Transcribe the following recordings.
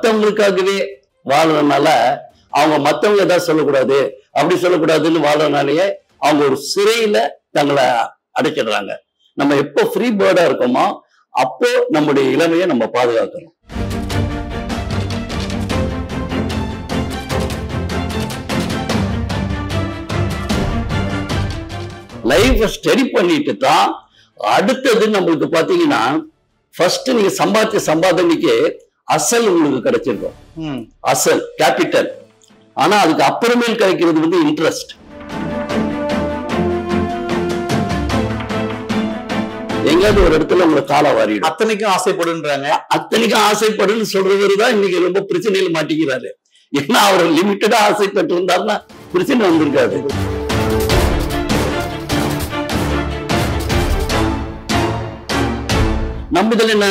மத்தவங்களுக்காகவே வாழ்றதுனால அவங்க மத்தவங்க ஏதாவது சொல்லக்கூடாது, அப்படி சொல்லக்கூடாதுன்னு வாழ்றதுனாலயே அவங்க ஒரு சிறையில தங்களை அடைச்சிடுறாங்க. நம்ம எப்போ ஃப்ரீ பேர்டா இருக்கோமோ அப்போ நம்முடைய இளமையை நம்ம பாதுகாக்கணும். லைஃப ஸ்டடி பண்ணிட்டு தான் அடுத்தது நம்மளுக்கு பாத்தீங்கன்னா ஃபர்ஸ்ட் நீங்க சம்பாதிச்ச சம்பாதனைக்கு அசல் உங்களுக்கு கிடைச்சிருக்கும். அசல் கேபிட்டல். ஆனா அதுக்கு அப்புறமேல் கிடைக்கிறது வந்து இன்ட்ரெஸ்ட். எங்காவது ஒரு இடத்துல உங்களை கால வாரிடும். அத்தனைக்கும் ஆசைப்படுன்றாங்க. அத்தனைக்கும் ஆசைப்படுன்னு சொல்றவரு தான் இன்னைக்கு ரொம்ப பிரச்சனையில மாட்டிக்கிறாரு. ஏன்னா அவர் லிமிட்டடா ஆசைப்பட்டு இருந்தாருன்னா பிரச்சனை வந்திருக்காது. நம்ம இதுல என்ன,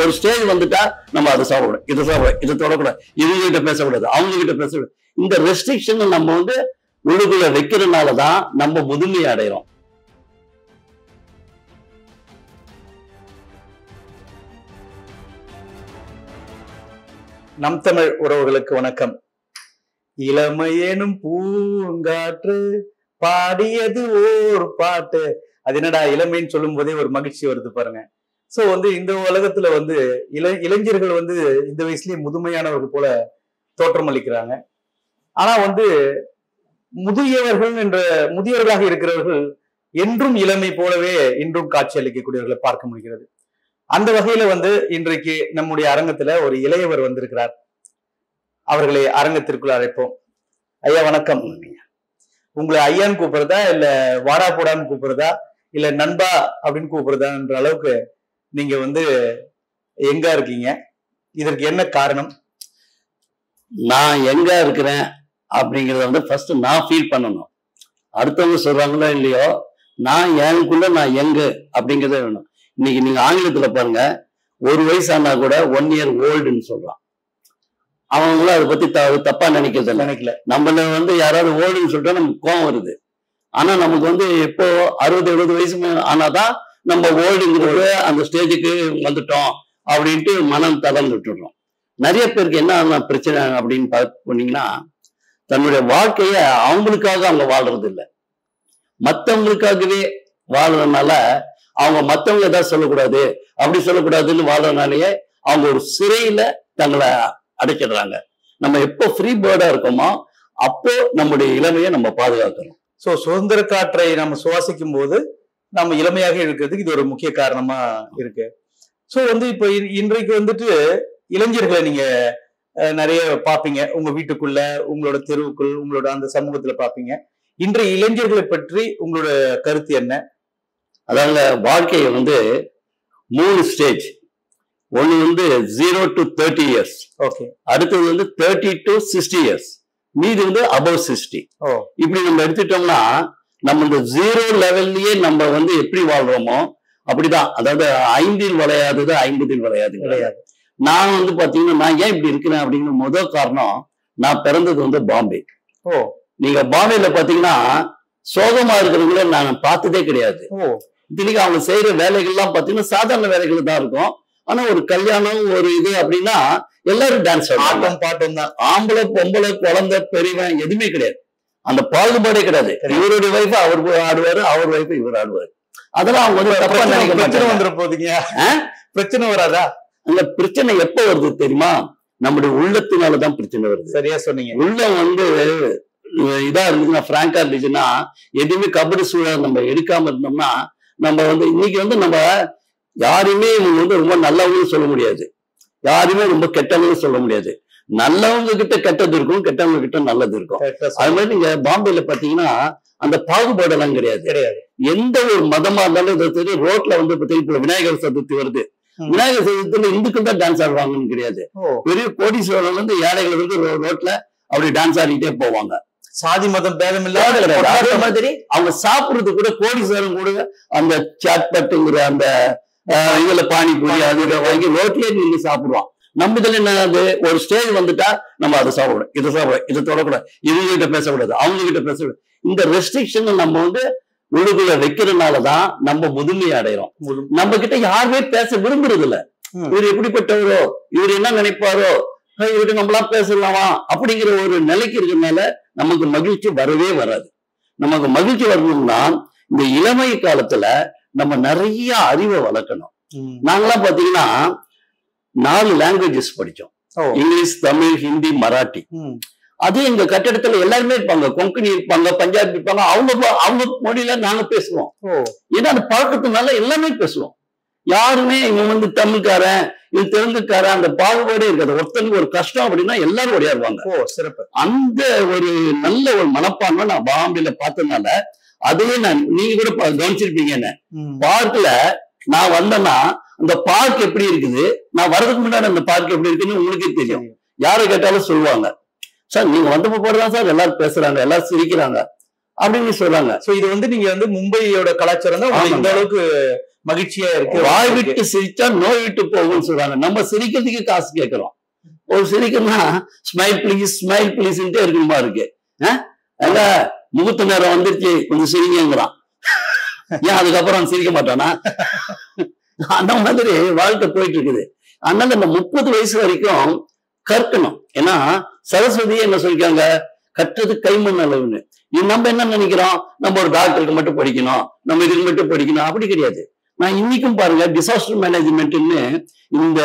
ஒரு ஸ்டேஜ் வந்துட்டா நம்ம அதை சாப்பிடக்கூடாது, இதை சாப்பிட, இதை தொடக்கூடாது, இவங்க கிட்ட பேசக்கூடாது, அவங்க கிட்ட பேசக்கூடாது. இந்த ரெஸ்ட்ரிக்ஷன் நம்ம வந்து உள்ளுக்குள்ள வைக்கிறதுனாலதான் நம்ம முதுமையை அடைகிறோம். நம் தமிழ் உறவுகளுக்கு வணக்கம். இளமையேனும் பூங்காற்று பாடியது ஓர் பாட்டு. அது என்னடா இளமைன்னு சொல்லும் போதே ஒரு மகிழ்ச்சி வருது பாருங்க. சோ வந்து இந்த உலகத்துல வந்து இளைஞர்கள் வந்து இந்த வயசுலயே முதுமையானவர்கள் போல தோற்றம் அளிக்கிறாங்க. ஆனா வந்து முதியவர்களாக இருக்கிறவர்கள் என்றும் இளமை போலவே இன்றும் காட்சி அளிக்கக்கூடியவர்களை பார்க்க முடிகிறது. அந்த வகையில வந்து இன்றைக்கு நம்முடைய அரங்கத்துல ஒரு இளையவர் வந்திருக்கிறார். அவர்களை அரங்கத்திற்குள் அழைப்போம். ஐயா வணக்கம். உங்களை ஐயான்னு கூப்பிடுறதா, இல்ல வாடா போடான்னு கூப்பிடுறதா, இல்ல நண்பா அப்படின்னு கூப்பிடுறதான்ற அளவுக்கு நீங்க வந்து எங்க இருக்கீங்க? இதற்கு என்ன காரணம்? நான் எங்க இருக்கிறேன் அப்படிங்கறத வந்து ஃபர்ஸ்ட் நான் ஃபீல் பண்ணணும். அடுத்தவங்க சொல்றாங்களோ இல்லையோ, நான் எனக்குள்ள நான் எங்க அப்படிங்கறத வேணும். இன்னைக்கு நீங்க ஆங்கிலத்துல பாருங்க, ஒரு வயசானா கூட 1 year oldன்னு சொல்றான். அவங்களும் அதை பத்தி தப்பா நினைக்கல. நம்மள வந்து யாராவது ஓல்டுன்னு சொல்லிட்டா நமக்கு கோவம் வருது. ஆனா நமக்கு வந்து எப்போ 60-70 வயசு ஆனாதான் நம்ம ஓல்டுங்கிறது அந்த ஸ்டேஜுக்கு வந்துட்டோம் அப்படின்ட்டு மனம் தளர்ந்து விட்டுடுறோம். நிறைய பேருக்கு என்ன பிரச்சனை அப்படின்னு பார்த்தீங்கன்னா, தன்னுடைய வாழ்க்கைய அவங்களுக்காக அவங்க வாழ்றது இல்லை, மத்தவங்களுக்காகவே வாழ்றதுனால அவங்க மத்தவங்க ஏதாவது சொல்லக்கூடாது, அப்படி சொல்லக்கூடாதுன்னு வாழ்றதுனாலயே அவங்க ஒரு சிறையில தங்களை அடைச்சிடுறாங்க. நம்ம எப்போ ஃப்ரீ பேர்டா இருக்கோமோ அப்போ நம்முடைய இளமையை நம்ம பாதுகாக்கணும். சோ சுதந்திர காற்றை நம்ம சுவாசிக்கும் போது நம்ம இளமையாக இருக்கிறதுக்கு இது ஒரு முக்கிய காரணமா இருக்கு. சோ வந்து இப்ப இன்றைக்கு வந்துட்டு இளைஞர்களை நீங்க நிறைய பாப்பீங்க. உங்க வீட்டுக்குள்ள, உங்களோட தெருவுக்குள், உங்களோட அந்த சமூகத்துல பாப்பீங்க. இன்றைய இளைஞர்களை பற்றி உங்களோட கருத்து என்ன? அதாவது வாழ்க்கையை வந்து 3 ஸ்டேஜ். ஒண்ணு வந்து 0 to 30 years. ஓகே. அடுத்தது வந்து 30 to 60 years. மீது வந்து above 60. இப்படி நம்ம எடுத்துட்டோம்னா நம்ம இந்த 0 லெவல்லயே நம்ம வந்து எப்படி வாழ்றோமோ அப்படிதான். அதாவது 5 வளையாதது 50 வளையாது கிடையாது. நான் வந்து பாத்தீங்கன்னா, நான் ஏன் இப்படி இருக்கிறேன் அப்படிங்கிற முதல் காரணம், நான் பிறந்தது வந்து பாம்பே. நீங்க பாம்பேல பாத்தீங்கன்னா சோகமா இருக்கிறவங்கள நான் பார்த்ததே கிடையாது. இதுக்கு அவங்க செய்யற வேலைகள்லாம் பாத்தீங்கன்னா சாதாரண வேலைகள் தான் இருக்கும். ஆனா ஒரு கல்யாணம், ஒரு இது அப்படின்னா எல்லாரும் டான்ஸ் ஆடுவாங்க, பாட்டும் தான். ஆம்பளை பொம்பளை குழந்தை பெரியவன் எதுவுமே கிடையாது. அந்த பாகுபாடே கிடையாது. இவருடைய வைஃப் அவர் ஆடுவாரு, அவர் வைஃப் இவர் ஆடுவாரு. அதெல்லாம் அவங்க வந்து தப்பா நினைக்க பிரச்சனை வந்துட போதுங்க. பிரச்சனை வராதா? அந்த பிரச்சனை எப்ப வருது தெரியுமா? நம்முடைய உள்ளத்தினாலதான் பிரச்சனை வருது. சரியா சொன்னீங்க. உள்ளம் வந்து இதா இருந்துச்சுன்னா, பிராங்கா இருந்துச்சுன்னா, எதுவுமே கபடி சூழல் நம்ம எடுக்காம இருந்தோம்னா, நம்ம வந்து இன்னைக்கு வந்து நம்ம யாருமே இவங்க வந்து ரொம்ப நல்லவங்க சொல்ல முடியாது, யாருமே ரொம்ப கெட்டவங்க சொல்ல முடியாது. நல்லவங்க கிட்ட கெட்டது இருக்கும், கெட்டவங்க கிட்ட நல்லது இருக்கும். அது மாதிரி நீங்க பாம்பேல பாத்தீங்கன்னா அந்த பாகுபாடு எல்லாம் கிடையாது. எந்த ஒரு மதமா இருந்தாலும் ரோட்ல வந்து பாத்தீங்கன்னா விநாயகர் சதுர்த்தி வருது, விநாயகர் சதுர்த்தியில இந்துக்கள் தான் டான்ஸ் ஆடுவாங்கன்னு கிடையாது. பெரிய கோடீஸ்வரர் வந்து ஏழைகள் வந்து ரோட்ல அப்படி டான்ஸ் ஆடிட்டே போவாங்க. சாதி மதம் பேதம் இல்லாத அதே மாதிரி அவங்க சாப்பிடுறது கூட கோடீஸ்வரன் கூட அந்த சாட்பட்டுங்கிற அந்த இதுல பானிபூரி அது வாங்கி ரோட்லயே நின்று சாப்பிடுவான். நம்ம இதுல என்ன, ஒரு ஸ்டேஜ் வந்துட்டா நம்ம அதை சாப்பிடணும், இதை சாப்பிடணும், இதை தொடக்கூடாது, இவங்க கிட்ட பேசக்கூடாது, அவங்க கிட்ட பேசக்கூடாது. இந்த ரெஸ்ட்ரிக்ஷன் நம்ம வந்து உள்ளுக்குள்ள வைக்கிறதுனாலதான் நம்ம முதுமையை அடைகிறோம். நம்ம கிட்ட யாருமே பேச விரும்புறது இல்ல. இவர் எப்படிப்பட்டவரோ, இவர் என்ன நினைப்பாரோ, இவர்கிட்ட நம்மளா பேசலாமா அப்படிங்கிற ஒரு நிலைக்கு இருக்கிறதுனால நமக்கு மகிழ்ச்சி வரவே வராது. நமக்கு மகிழ்ச்சி வரணும்னா இந்த இளமை காலத்துல நம்ம நிறைய அறிவை வளர்க்கணும். நாங்கெல்லாம் பாத்தீங்கன்னா 4 லாங்குவேஜஸ் படிச்சோம். இங்கிலீஷ், தமிழ், ஹிந்தி, மராட்டி. அது எங்க கட்டடத்துல எல்லாருமே இருப்பாங்க. கொங்கணி இருப்பாங்க, பஞ்சாபி இருப்பாங்க. அவங்க மொழியில நாங்க பேசுவோம். ஏன்னா அந்த பழக்கத்தினால எல்லாமே பேசுவோம். யாருமே இவன் தமிழ்காரன், இது தெலுங்குக்காரன், அந்த பாகுபாடே இருக்காது. ஒருத்தனுக்கு ஒரு கஷ்டம் அப்படின்னா எல்லாரும் ஓடியாருவாங்க. சிறப்பு. அந்த ஒரு நல்ல ஒரு மனப்பான்மை நான் பாம்பேல பார்த்ததுனால அதுவே நீங்க கூட கவனிச்சிருப்பீங்க. என்ன பார்க்ல நான் வந்தேன்னா அந்த பார்க் எப்படி இருக்குது, நான் வர்றதுக்கு முன்னாடி அந்த பார்க் எப்படி இருக்குன்னு உங்களுக்கே தெரியும். யாரை கேட்டாலும் சொல்லுவாங்க, சார் நீங்க வந்தப்ப போறதான் சார் எல்லாரும் பேசுறாங்க, எல்லாரும் சிரிக்கிறாங்க அப்படின்னு சொல்றாங்க. சோ இது நீங்க மும்பையோட கலாச்சாரம் தான் இந்த அளவுக்கு மகிழ்ச்சியா இருக்கு. வாய் விட்டு சிரிச்சா நோய் விட்டு போகும்னு சொல்றாங்க. நம்ம சிரிக்கிறதுக்கு காசு கேட்கிறோம். ஒரு சிரிக்கணும்னா ஸ்மைல் பிளீஸ்ன்ட்டே இருக்குமா இருக்கு. அங்க முகூர்த்த நேரம் வந்துருச்சு கொஞ்சம் சிரிங்கிறான். ஏன் அதுக்கப்புறம் சிரிக்க மாட்டானா? அந்த மாதிரி வாழ்க்கை போயிட்டு இருக்குது. அதனால இந்த 30 வயசு வரைக்கும் கற்கணும். ஏன்னா சரஸ்வதியே என்ன சொல்லிருக்காங்க, கற்றது கைமண் அளவுன்னு. நம்ம என்ன நினைக்கிறோம், நம்ம ஒரு டாக்டருக்கு மட்டும் படிக்கணும், நம்ம இதுக்கு மட்டும் படிக்கணும். அப்படி கிடையாது. நான் இன்னைக்கும் பாருங்க டிசாஸ்டர் மேனேஜ்மெண்ட்னு இந்த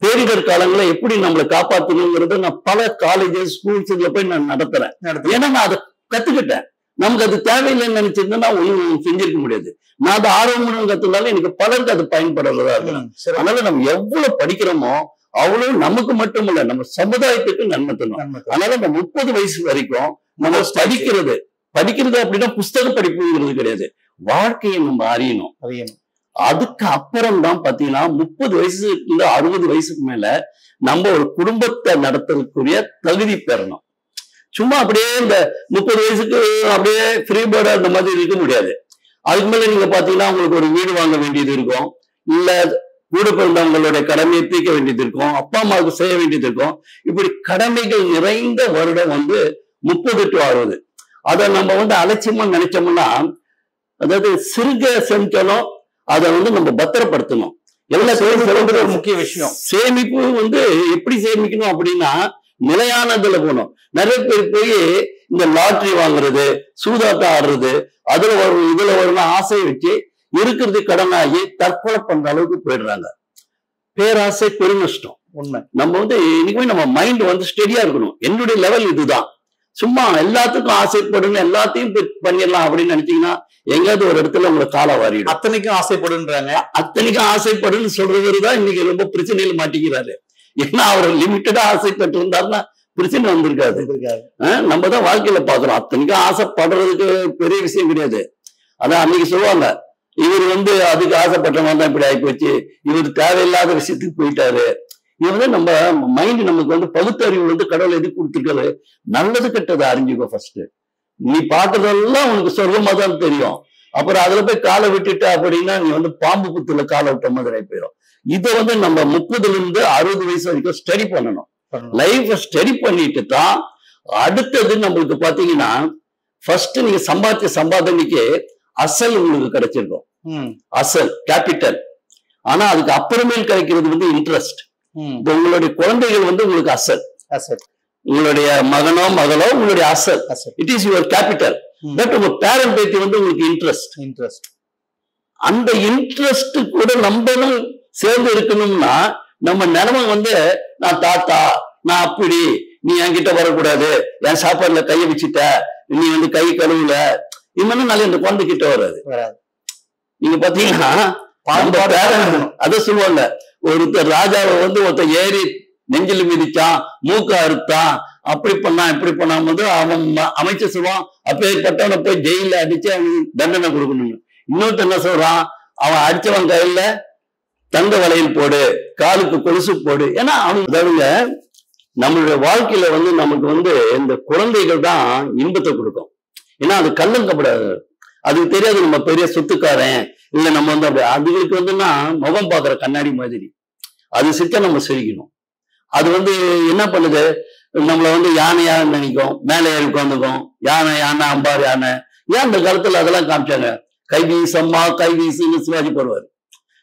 பேரிடர் காலங்களை எப்படி நம்மளை காப்பாற்றணுங்கிறத நான் பல காலேஜஸ் ஸ்கூல்ஸ் இதுல போய் நான் நடத்துறேன். ஏன்னா நான் அதை கத்துக்கிட்டேன். நமக்கு அது தேவையில்லைன்னு நினைச்சிருந்தா ஒண்ணும் செஞ்சிருக்க முடியாது. நான் அதை ஆர்வம் கத்துனாலும் எனக்கு பலருக்கு அது பயன்படுறதா இருக்கு. அதனால நம்ம எவ்வளவு படிக்கிறோமோ அவ்வளவு நமக்கு மட்டும் இல்ல, நம்ம சமுதாயத்துக்கு நன்மை தரும். அதனால இந்த 30 வயசு வரைக்கும் நம்ம படிக்கிறது அப்படின்னா புஸ்தக படிப்புங்கிறது கிடையாது. வாழ்க்கையை நம்ம அறியணும். அதுக்கு அப்புறம் தான் பாத்தீங்கன்னா 30 வயசுல 60 வயசுக்கு மேல நம்ம ஒரு குடும்பத்தை நடத்துறதுக்குரிய தகுதி பெறணும். சும்மா அப்படியே இந்த 30 வயசுக்கு அப்படியே ஃப்ரீ பேர்டா அந்த மாதிரி இருக்க முடியாது. அதுக்கு மேல நீங்க பாத்தீங்கன்னா உங்களுக்கு ஒரு வீடு வாங்க வேண்டியது இருக்கும், இல்ல கூட பிறந்தவங்களுடைய கடமையை தீர்க்க வேண்டியது இருக்கும், அப்பா அம்மாவுக்கு செய்ய வேண்டியது இருக்கும். இப்படி கடமைகள் நிறைந்த வருடம் 30 to 60. அதை நம்ம அலட்சியமா நினைச்சோம்னா, அதாவது சிறுக செஞ்சோம், அதை நம்ம பத்திரப்படுத்தணும். எல்லாத்தையும் முக்கிய விஷயம் சேமிப்பு எப்படி சேமிக்கணும் அப்படின்னா நிலையானதுல போகணும். நிறைய பேர் போய் இந்த லாட்டரி வாங்குறது, சூதாட்டம் ஆடுறது, அதுல வரும் இதுல வரும் ஆசையை வச்சு இருக்கிறது கடனாகி தற்கொலை பண்ற அளவுக்கு போயிடுறாங்க. பேராசை பெருநஷ்டம். உண்மை. நம்ம இன்னைக்கு நம்ம மைண்ட் ஸ்டெடியா இருக்கணும். என்னுடைய லெவல் இதுதான். சும்மா எல்லாத்துக்கும் ஆசைப்படணும், எல்லாத்தையும் பண்ணிடலாம் அப்படின்னு நினைச்சீங்கன்னா எங்கேயாவது ஒரு இடத்துல உங்களை காலை வாரிடும். அத்தனைக்கும் ஆசைப்படுன்றாங்க. அத்தனைக்கும் ஆசைப்படுன்னு சொல்றவருதான் இன்னைக்கு ரொம்ப பிரச்சனையில மாட்டிக்கிறாரு. ஏன்னா அவர் லிமிட்டடா ஆசைப்பட்டு இருந்தாருன்னா பிரச்சனை வந்திருக்காது. நம்ம தான் வாழ்க்கையில பாக்குறோம். அத்தனைக்கும் ஆசைப்படுறதுக்கு பெரிய விஷயம் கிடையாது. அதான் அன்னைக்கு சொல்லுவாங்க, இவர் அதுக்கு ஆசைப்பட்டவங்க தான் இப்படி ஆயிப்போச்சு, இவர் தேவையில்லாத விஷயத்துக்கு போயிட்டாரு. இது நம்ம மைண்ட் நமக்கு பகுத்தறிவு கடவுள் எதுக்கு கொடுத்துருக்காரு, நல்லது கெட்டதை அறிஞ்சுக்கோ. ஃபர்ஸ்ட் நீ பாக்குறதெல்லாம் உனக்கு சொர்க்கமா தான் தெரியும். அப்புறம் அதுல போய் காலை விட்டுட்ட அப்படின்னா நீ பாம்பு புத்துல காலை விட்ட மாதிரி போயிடும். இதை நம்ம 30ல இருந்து 60 வயசு வரைக்கும் ஸ்டடி பண்ணணும். லைஃப் ஸ்டடி பண்ணிட்டு தான் அடுத்தது நம்மளுக்கு பாத்தீங்கன்னா ஃபர்ஸ்ட் நீங்க சம்பாதிச்ச சம்பாதனைக்கு அசல் உங்களுக்கு கிடைச்சிருக்கும். அசல் கேபிட்டல். ஆனா அதுக்கு அப்புறமேல் கிடைக்கிறது இன்ட்ரெஸ்ட். உங்களுடைய குழந்தைகள் உங்களுக்கு அசல். உங்களுடைய மகனோ மகளோ உங்களுடைய அசல். It is your capital. But உங்க பேரண்ட் பேத்தி உங்களுக்கு இன்ட்ரெஸ்ட். அந்த இன்ட்ரெஸ்ட் கூட நம்மளும் சேர்ந்து இருக்கணும்னா நம்ம நிலைமை நான் தாத்தா, நான் அப்படி, நீ என்கிட்ட வரக்கூடாது, என் சாப்பாடுல கையை வச்சுட்ட, நீ கை கழுவுல, இது நாளை இந்த குழந்தை கிட்ட வராது. நீங்க பாத்தீங்கன்னா அத சொல்லுவாங்க, ஒருத்தர் ராஜாவை ஒருத்தர் ஏறி நெஞ்சில் மிதிச்சான், மூக்க அறுத்தான், அப்படி பண்ணான் இப்படி பண்ணாம அவன் அமைச்சர் சொல்லுவான், அப்பேற்பட்டவனை போய் ஜெயில அடிச்சு அவனுக்கு தண்டனை கொடுக்கணும். இன்னொருத்தர் என்ன சொல்றான், அவன் அடிச்சவன் கையில தங்க வளையல் போடு, காலுக்கு கொலுசு போடு. ஏன்னா அவனுக்கு நம்மளுடைய வாழ்க்கையில நமக்கு இந்த குழந்தைகள் தான் இன்பத்தை கொடுக்கும். ஏன்னா அது கல்லங்கப்படாது. அதுக்கு தெரியாது நம்ம பெரிய சொத்துக்காரன் இல்ல, நம்ம அப்படி அதுகளுக்கு முகம் பாக்குற கண்ணாடி மாதிரி. அது சிக்க நம்ம சிரிக்கணும். அது என்ன பண்ணுது, நம்மள யானையா நினைக்கும், மேலே ஏறி உட்காந்துக்கும், யானை அம்பார் யானை. ஏன் அந்த காலத்துல அதெல்லாம் காமிச்சாங்க, கை வீசம்மா கை வீசுன்னு சிவாஜி போடுவாரு.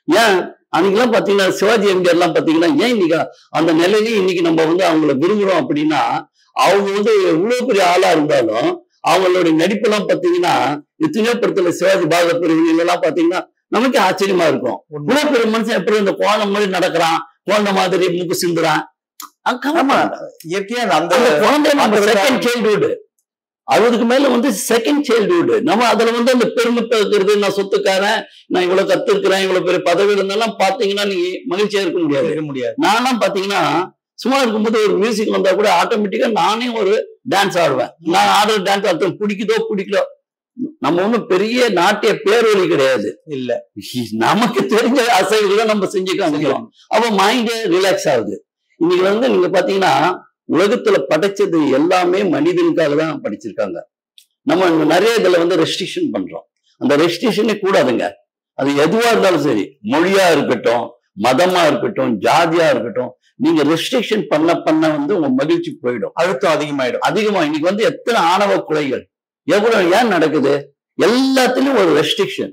ஏன் அன்னைக்கெல்லாம் பாத்தீங்கன்னா சிவாஜி எம்ஜிஆர் எல்லாம் பாத்தீங்கன்னா ஏன் இன்னைக்கு அந்த நிலையிலேயே இன்னைக்கு நம்ம வந்து அவங்கள விரும்புறோம் அப்படின்னா அவங்க வந்து எவ்வளவு பெரிய ஆளா இருந்தாலும் அவங்களுடைய நடிப்பெல்லாம் பாத்தீங்கன்னா எத்தனையோ படத்துல சிவாஜி பாகவதர் எல்லாம் பாத்தீங்கன்னா நமக்கு ஆச்சரியமா இருக்கும். இவ்வளவு பெரிய மனுஷன் எப்படி இந்த குழந்தை மாதிரி நடக்கிறான், குழந்தை மாதிரி மூக்கு சிந்துறான். இயற்கையா அந்த குழந்தை நம்ம செகண்ட் சைல்ட்ஹுட், 60க்கு மேல வந்து செகண்ட் சைல்ட்ஹுட். நம்ம அதுல வந்து அந்த பெருமை இருக்கிறது, நான் சொத்துக்காரன், நான் இவ்வளவு கத்துருக்கிறேன், இவ்வளவு பெரிய பதவி இருந்தாலும் பாத்தீங்கன்னா நீங்க மகிழ்ச்சியா இருக்க முடியாது. நான்லாம் பாத்தீங்கன்னா சும்மா இருக்கும்போது ஒரு மியூசிக் வந்தா கூட ஆட்டோமேட்டிக்கா நானே ஒரு டான்ஸ் ஆடுவேன். நான் ஆடுற டான்ஸ் அர்த்தம் பிடிக்குதோ பிடிக்கலோ, நம்ம ஒண்ணும் பெரிய நாட்டிய பேரொலி கிடையாது, இல்ல நமக்கு தெரிஞ்ச அசைவுகளை நம்ம செஞ்சுக்க. அப்ப மைண்ட் ரிலாக்ஸ் ஆகுது. இன்னைக்கு வந்து நீங்க பாத்தீங்கன்னா உலகத்துல படைச்சது எல்லாமே மனிதனுக்காக தான் படிச்சிருக்காங்க. நம்ம நிறைய இதுல வந்து ரெஸ்ட்ரிக்ஷன் பண்றோம். அந்த ரெஸ்ட்ரிக்ஷனே கூடாதுங்க. அது எதுவா இருந்தாலும் சரி, மொழியா இருக்கட்டும், மதமா இருக்கட்டும், ஜாதியா இருக்கட்டும், நீங்க ரெஸ்ட்ரிக்ஷன் பண்ண வந்து உங்க மகிழ்ச்சி போயிடும், அழுத்தம் அதிகமா. இன்னைக்கு வந்து எத்தனை ஆணவ கொலைகள் எவ்வளவு ஏன் நடக்குது? எல்லாத்துலயும் ஒரு ரெஸ்ட்ரிக்ஷன்.